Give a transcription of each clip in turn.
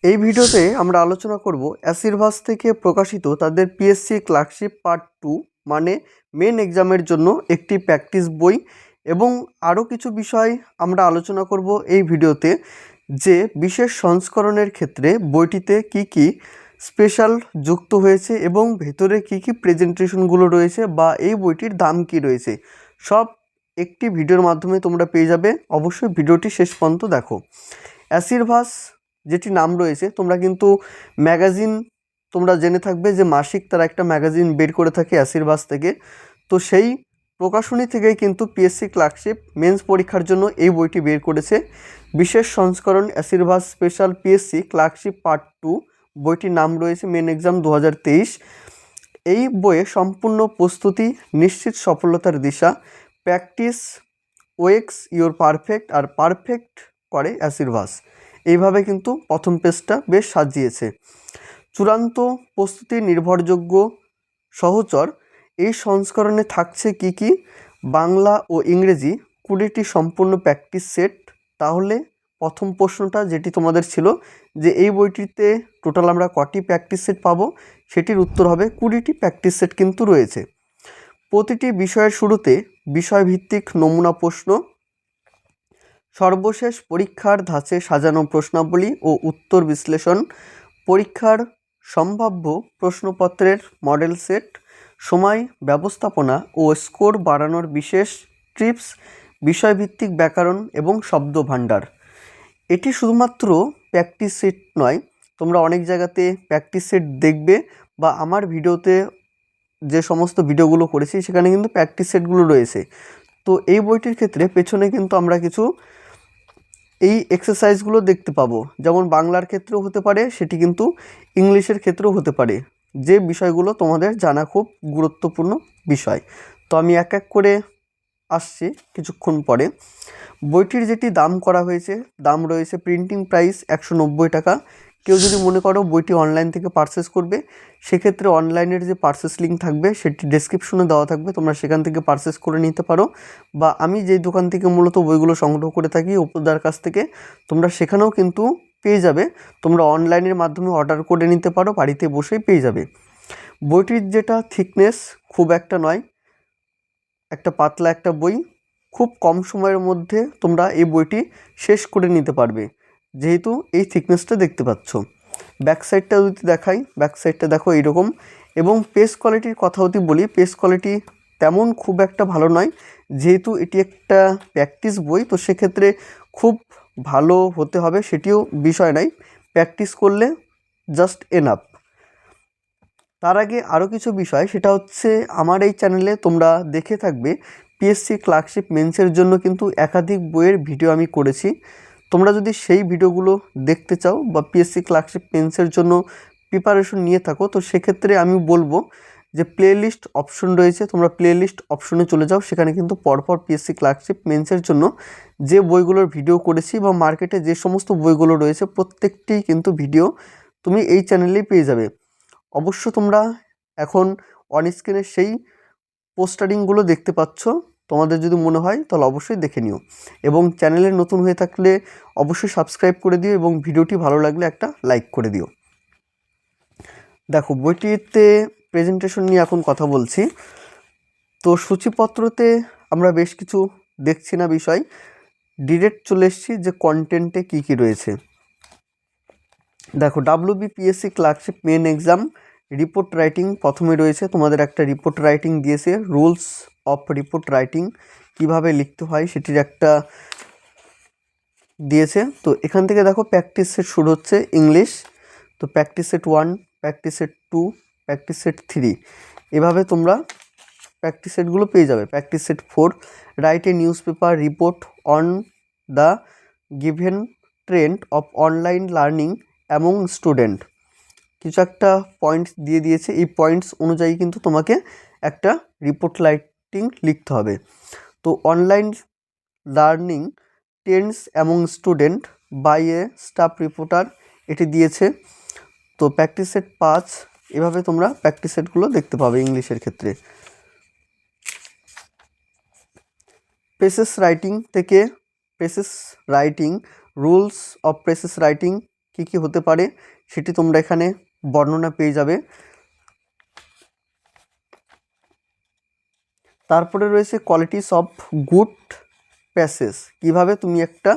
এই ভিডিওতে আমরা আলোচনা করব অ্যাসিরভাস থেকে প্রকাশিত তাদের পিএসসি ক্লার্কশিপ পার্ট 2 মানে মেন এক্সামের জন্য একটি প্র্যাকটিস বই এবং আরও কিছু বিষয় আমরা আলোচনা করব এই ভিডিওতে, যে বিশেষ সংস্করণের ক্ষেত্রে বইটিতে কি কি স্পেশাল যুক্ত হয়েছে এবং ভেতরে কি কি প্রেজেন্টেশনগুলো রয়েছে বা এই বইটির দাম কি রয়েছে, সব একটি ভিডিওর মাধ্যমে তোমরা পেয়ে যাবে। অবশ্যই ভিডিওটি শেষ পর্যন্ত দেখো। অ্যাসিরভাস যেটি নাম রয়েছে, তোমরা কিন্তু ম্যাগাজিন তোমরা জেনে থাকবে যে মাসিক তারা একটা ম্যাগাজিন বের করে থাকে অ্যাসিরভাস থেকে। তো সেই প্রকাশনী থেকেই কিন্তু পিএসসি ক্লার্কশিপ মেন্স পরীক্ষার জন্য এই বইটি বের করেছে। বিশেষ সংস্করণ অ্যাসিরভাস স্পেশাল পিএসসি ক্লার্কশিপ পার্ট 2, বইটির নাম রয়েছে মেন এক্সাম 2023। এই বইয়ে সম্পূর্ণ প্রস্তুতি, নিশ্চিত সফলতার দিশা, প্র্যাকটিস ওয়েক্স ইউর পারফেক্ট আর পারফেক্ট করে অ্যাসিরভাস, এইভাবে কিন্তু প্রথম পেজটা বেশ সাজিয়েছে। চূড়ান্ত প্রস্তুতি, নির্ভরযোগ্য, সহচর। এই সংস্করণে থাকছে কি কি? বাংলা ও ইংরেজি 20টি সম্পূর্ণ প্র্যাকটিস সেট। তাহলে প্রথম প্রশ্নটা যেটি তোমাদের ছিল যে এই বইটিতে টোটাল আমরা কটি প্র্যাকটিস সেট পাবো, সেটির উত্তর হবে 20টি প্র্যাকটিস সেট কিন্তু রয়েছে। প্রতিটি বিষয়ের শুরুতে বিষয়ভিত্তিক নমুনা প্রশ্ন, সর্বশেষ পরীক্ষার ধাঁচে সাজানো প্রশ্নাবলী ও উত্তর বিশ্লেষণ, পরীক্ষার সম্ভাব্য প্রশ্নপত্রের মডেল সেট, সময় ব্যবস্থাপনা ও স্কোর বাড়ানোর বিশেষ টিপস, বিষয়ভিত্তিক ব্যাকরণ এবং শব্দভাণ্ডার। এটি শুধুমাত্র প্র্যাকটিস সেট নয়, তোমরা অনেক জায়গাতে প্র্যাকটিস সেট দেখবে বা আমার ভিডিওতে যে সমস্ত ভিডিওগুলো করেছি সেখানে কিন্তু প্র্যাকটিস সেটগুলো রয়েছে। তো এই বইটির ক্ষেত্রে পেছনে কিন্তু আমরা কিছু এই এক্সারসাইজগুলো দেখতে পাবো, যেমন বাংলার ক্ষেত্রেও হতে পারে, সেটি কিন্তু ইংলিশের ক্ষেত্রেও হতে পারে, যে বিষয়গুলো তোমাদের জানা খুব গুরুত্বপূর্ণ বিষয়। তো আমি এক এক করে আসছি কিছুক্ষণ পরে। বইটির যেটি দাম করা হয়েছে, দাম রয়েছে প্রিন্টিং প্রাইস 190 টাকা। কেউ যদি মনে করো বইটি অনলাইন থেকে পারচেস করবে, সেক্ষেত্রে অনলাইনের যে পারচেস লিঙ্ক থাকবে সেটি ডেসক্রিপশনে দেওয়া থাকবে, তোমরা সেখান থেকে পারচেস করে নিতে পারো। বা আমি যেই দোকান থেকে মূলত বইগুলো সংগ্রহ করে থাকি, উপদার কাছ থেকে, তোমরা সেখানেও কিন্তু পেয়ে যাবে। তোমরা অনলাইনের মাধ্যমে অর্ডার করে নিতে পারো, বাড়িতে বসেই পেয়ে যাবে। বইটির যেটা থিকনেস খুব একটা নয়, একটা পাতলা একটা বই, খুব কম সময়ের মধ্যে তোমরা এই বইটি শেষ করে নিতে পারবে, যেহেতু এই থিকনেসটা দেখতে পাচ্ছ। ব্যাক সাইডটা যদি দেখাই, ব্যাক সাইডটা দেখো এইরকম। এবং পেজ কোয়ালিটির কথা যদি বলি, পেজ কোয়ালিটি তেমন খুব একটা ভালো নয়, যেহেতু এটি একটা প্র্যাকটিস বই, তো সেক্ষেত্রে খুব ভালো হতে হবে সেটিও বিষয় নয়, প্র্যাকটিস করলে জাস্ট এনাফ। তার আগে আরও কিছু বিষয়, সেটা হচ্ছে আমার এই চ্যানেলে তোমরা দেখে থাকবে পিএসসি ক্লার্কশিপ মেন্সের জন্য কিন্তু একাধিক বইয়ের ভিডিও আমি করেছি। তোমরা যদি সেই ভিডিওগুলো দেখতে চাও বা পিএসসি ক্লার্কশিপ মেন্সের জন্য প্রিপারেশন নিয়ে থাকো, তো সেক্ষেত্রে আমি বলবো যে প্লেলিস্ট অপশন রয়েছে, তোমরা প্লেলিস্ট অপশনে চলে যাও। সেখানে কিন্তু পরপর পিএসসি ক্লার্কশিপ মেন্সের জন্য যে বইগুলোর ভিডিও করেছি বা মার্কেটে যে সমস্ত বইগুলো রয়েছে প্রত্যেকটি কিন্তু ভিডিও তুমি এই চ্যানেলেই পেয়ে যাবে। অবশ্য তোমরা এখন অন স্ক্রিনে সেই পোস্টারিংগুলো দেখতে পাচ্ছ, তোমাদের যদি মনে হয় তাহলে অবশ্যই দেখে নিও। এবং চ্যানেলে নতুন হয়ে থাকলে অবশ্যই সাবস্ক্রাইব করে দিও এবং ভিডিওটি ভালো লাগলে একটা লাইক করে দিও। দেখো, বইটিতে প্রেজেন্টেশন নিয়ে এখন কথা বলছি। তো সূচিপত্রতে আমরা বেশ কিছু দেখছি না বিষয়, ডিরেক্ট চলে এসেছি যে কন্টেন্টে কী কী রয়েছে। দেখো, WBPSC clerkship main exam report writing প্রথমে রয়েছে, তোমাদের একটা রিপোর্ট রাইটিং দিয়েছে, রুলস অফ রিপোর্ট রাইটিং কিভাবে লিখতে হয় সেটির একটা দিয়েছে। তো এখান থেকে দেখো প্র্যাকটিস সেট শুরু হচ্ছে ইংলিশ, তো practice set 1, practice set 2, practice set 3, এভাবে তোমরা প্র্যাকটিস সেটগুলো পেয়ে যাবে। Practice set 4, write a news paper report on the given trend of online learning among student. কিছু একটা পয়েন্টস দিয়ে দিয়েছে, এই পয়েন্টস অনুযায়ী কিন্তু তোমাকে একটা রিপোর্ট রাইটিং লিখতে হবে। তো online learning trends among student by a staff reporter, এটি দিয়েছে। তো প্র্যাকটিস সেট 5, এভাবে তোমরা প্র্যাকটিস সেটগুলো দেখতে পাবে ইংলিশের ক্ষেত্রে। প্রেসেস রাইটিং থেকে precis writing, rules of precis writing কী কী হতে পারে সেটি তোমরা এখানে বর্ণনা পেয়ে যাবে। তারপরে রয়েছে কোয়ালিটিস অফ গুড প্যাসেজ, কীভাবে তুমি একটা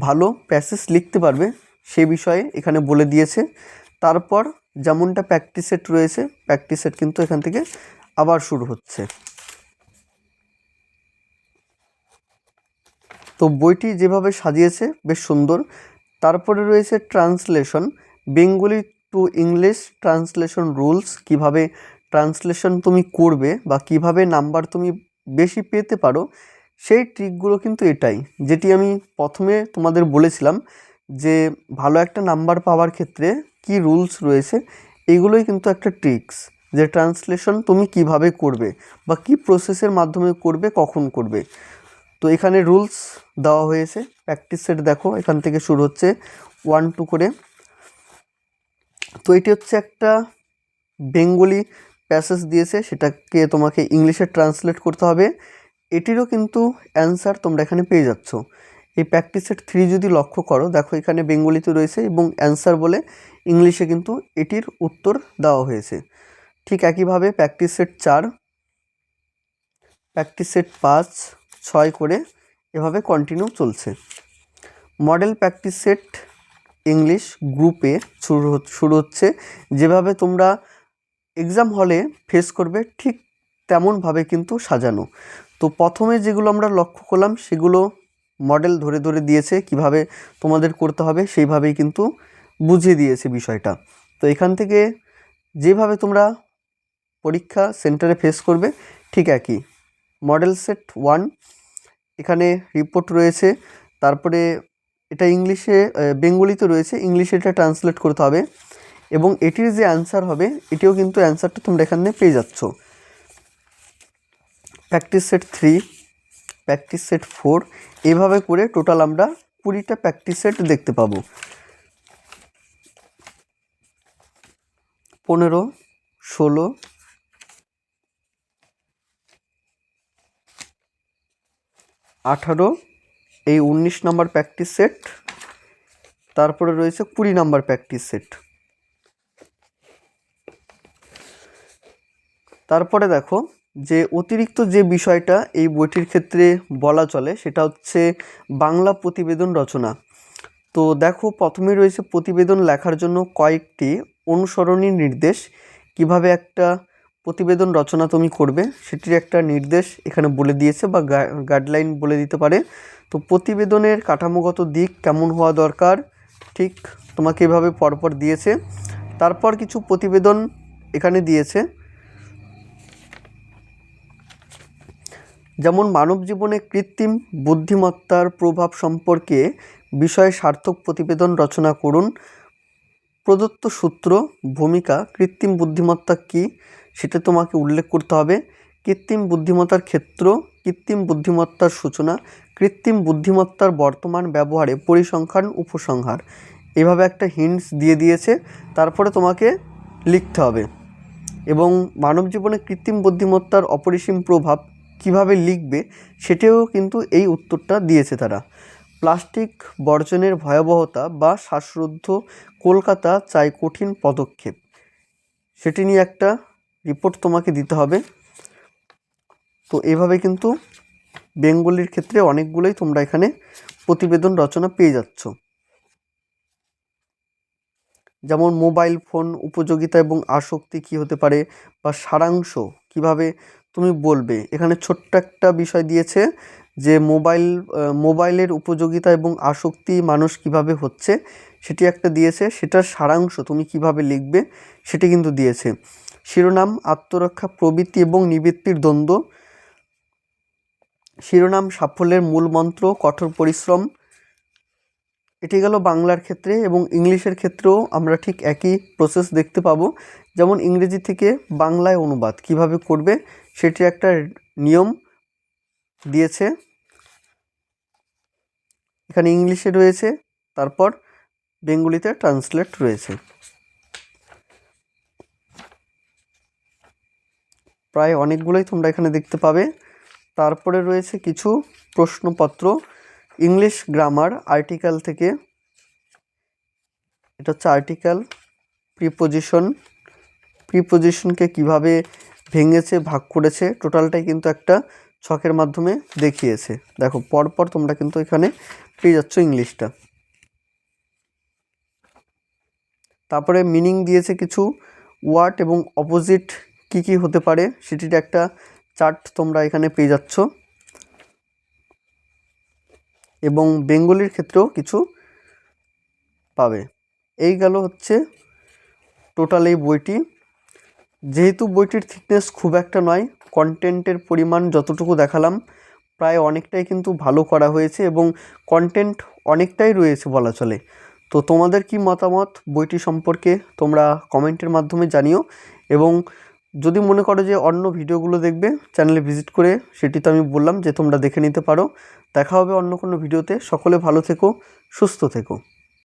ভালো প্যাসেজ লিখতে পারবে সে বিষয়ে এখানে বলে দিয়েছে। তারপর যেমনটা প্র্যাকটিস সেট রয়েছে, প্র্যাকটিস সেট কিন্তু এখান থেকে আবার শুরু হচ্ছে। তো বইটি যেভাবে সাজিয়েছে বেশ সুন্দর। তারপরে রয়েছে translation, Bengali to English translation rules, কিভাবে ট্রান্সলেশন তুমি করবে বা কিভাবে নাম্বার তুমি বেশি পেতে পারো সেই ট্রিকগুলো কিন্তু এটাই, যেটি আমি প্রথমে তোমাদের বলেছিলাম যে ভালো একটা নাম্বার পাওয়ার ক্ষেত্রে কি রুলস রয়েছে, এইগুলোই কিন্তু একটা ট্রিক্স, যে ট্রান্সলেশন তুমি কিভাবে করবে বা কি প্রসেসের মাধ্যমে করবে, কখন করবে। তো এখানে রুলস দেওয়া হয়েছে। প্র্যাকটিস সেট দেখো এখান থেকে শুরু হচ্ছে 1 2 করে। তো এটি হচ্ছে একটা বেঙ্গলি প্যাসেজ দিয়েছে, সেটাকে তোমাকে ইংলিশে ট্রান্সলেট করতে হবে। এটিরও কিন্তু অ্যান্সার তোমরা এখানে পেয়ে যাচ্ছ। এই প্র্যাকটিস সেট 3 যদি লক্ষ্য করো, দেখো এখানে বেঙ্গলিতে রয়েছে এবং অ্যান্সার বলে ইংলিশে কিন্তু এটির উত্তর দেওয়া হয়েছে। ঠিক একইভাবে প্র্যাকটিস সেট 4, প্র্যাকটিস সেট 5 6 করে এভাবে কন্টিনিউ চলছে। মডেল প্র্যাকটিস সেট ইংলিশ গ্রুপে শুরু হচ্ছে। যেভাবে তোমরা এক্সাম হলে ফেস করবে ঠিক তেমনভাবে কিন্তু সাজানো। তো প্রথমে যেগুলো আমরা লক্ষ্য করলাম সেগুলো মডেল ধরে ধরে দিয়েছে, কিভাবে তোমাদের করতে হবে সেইভাবেই কিন্তু বুঝিয়ে দিয়েছে বিষয়টা। তো এখান থেকে যেভাবে তোমরা পরীক্ষা সেন্টারে ফেস করবে ঠিক একই। মডেল সেট 1, এখানে রিপোর্ট রয়েছে, তারপরে এটা ইংলিশে বেঙ্গলিতে রয়েছে, ইংলিশে এটা ট্রান্সলেট করতে হবে এবং এটির যে অ্যান্সার হবে এটিও কিন্তু অ্যান্সারটা তোমরা এখানে পেয়ে যাচ্ছ। প্র্যাকটিস সেট 3, প্র্যাকটিস সেট 4, এভাবে করে টোটাল আমরা 20টা প্র্যাকটিস সেট দেখতে পাবো। 15 16 18, এই 19 নম্বর প্র্যাকটিস সেট, তারপরে রয়েছে 20 নম্বর প্র্যাকটিস সেট। তারপরে দেখো যে অতিরিক্ত যে বিষয়টা এই বইটির ক্ষেত্রে বলা চলে সেটা হচ্ছে বাংলা প্রতিবেদন রচনা। তো দেখো প্রথমে রয়েছে প্রতিবেদন লেখার জন্য কয়েকটি অনুসরণী নির্দেশ, কিভাবে একটা প্রতিবেদন রচনা তুমি করবে সেটির একটা নির্দেশ এখানে বলে দিয়েছে বা গাইডলাইন বলে দিতে পারে। তো প্রতিবেদনের কাঠামোগত দিক কেমন হওয়া দরকার ঠিক তোমাকে এভাবে পরপর দিয়েছে। তারপর কিছু প্রতিবেদন এখানে দিয়েছে, যেমন মানব জীবনে কৃত্রিম বুদ্ধিমত্তার প্রভাব সম্পর্কে বিষয়ে সার্থক প্রতিবেদন রচনা করুন। প্রদত্ত সূত্র, ভূমিকা, কৃত্রিম বুদ্ধিমত্তা কী সেটা তোমাকে উল্লেখ করতে হবে। কৃত্রিম বুদ্ধিমত্তার ক্ষেত্র, কৃত্রিম বুদ্ধিমত্তার সূচনা, কৃত্রিম বুদ্ধিমত্তার বর্তমান ব্যবহারে পরিসংখ্যান উপসংহার, এভাবে একটা হিন্টস দিয়ে দিয়েছে। তারপরে তোমাকে লিখতে হবে এবং মানব জীবনে কৃত্রিম বুদ্ধিমত্তার অপরিসীম প্রভাব কিভাবে লিখবে সেটিও কিন্তু এই উত্তরটা দিয়েছে তারা। প্লাস্টিক বর্জনের ভয়াবহতা বা শ্বাসরুদ্ধ কলকাতা চাই কঠিন পদক্ষেপ, সেটি নিয়ে একটা রিপোর্ট তোমাকে দিতে হবে। তো এভাবে কিন্তু বেঙ্গলির ক্ষেত্রে অনেকগুলোই তোমরা এখানে প্রতিবেদন রচনা পেয়ে যাচ্ছ। যেমন মোবাইল ফোন উপযোগিতা এবং আসক্তি কী হতে পারে, বা সারাংশ কিভাবে তুমি বলবে। এখানে ছোট্ট একটা বিষয় দিয়েছে যে মোবাইলের উপযোগিতা এবং আসক্তি মানুষ কিভাবে হচ্ছে সেটি একটা দিয়েছে, সেটার সারাংশ তুমি কিভাবে লিখবে সেটি কিন্তু দিয়েছে। শিরোনাম আত্মরক্ষা প্রবৃত্তি এবং নিবৃত্তির দ্বন্দ্ব, শিরোনাম সাফল্যের মূল মন্ত্র কঠোর পরিশ্রম। এটি গেল বাংলার ক্ষেত্রে, এবং ইংলিশের ক্ষেত্রেও আমরা ঠিক একই প্রসেস দেখতে পাবো। যেমন ইংরেজি থেকে বাংলায় অনুবাদ কিভাবে করবে সেটি একটা নিয়ম দিয়েছে, এখানে ইংলিশে রয়েছে, তারপর বেঙ্গলিতে ট্রান্সলেট রয়েছে। প্রায় অনেকগুলোই তোমরা এখানে দেখতে পাবে। তারপরে রয়েছে কিছু প্রশ্নপত্র, ইংলিশ গ্রামার আর্টিকেল থেকে এটা হচ্ছে আর্টিকেল। প্রিপোজিশনকে কিভাবে ভেঙেছে, ভাগ করেছে, টোটালটাই কিন্তু একটা ছকের মাধ্যমে দেখিয়েছে। দেখো পরপর তোমরা কিন্তু এখানে পেয়ে যাচ্ছ ইংলিশটা। তারপরে মিনিং দিয়েছে কিছু ওয়ার্ড এবং অপোজিট কি কি হতে পারে সেটির একটা চার্ট তোমরা এখানে পেয়ে যাচ্ছ, এবং বেঙ্গলির ক্ষেত্রেও কিছু পাবে। এই গেল হচ্ছে টোটাল এই বইটি। যেহেতু বইটির থিকনেস খুব একটা নয়, কন্টেন্টের পরিমাণ যতটুকু দেখালাম প্রায় অনেকটাই কিন্তু ভালো করা হয়েছে এবং কন্টেন্ট অনেকটাই রয়েছে বলা চলে। তো তোমাদের কি মতামত বইটি সম্পর্কে তোমরা কমেন্টের মাধ্যমে জানিও, এবং যদি মনে করো যে অন্য ভিডিওগুলো দেখবে চ্যানেলে ভিজিট করে সেটি তো আমি বললাম যে তোমরা দেখে নিতে পারো। দেখা হবে অন্য কোনো ভিডিওতে। সকলে ভালো থেকো, সুস্থ থেকো।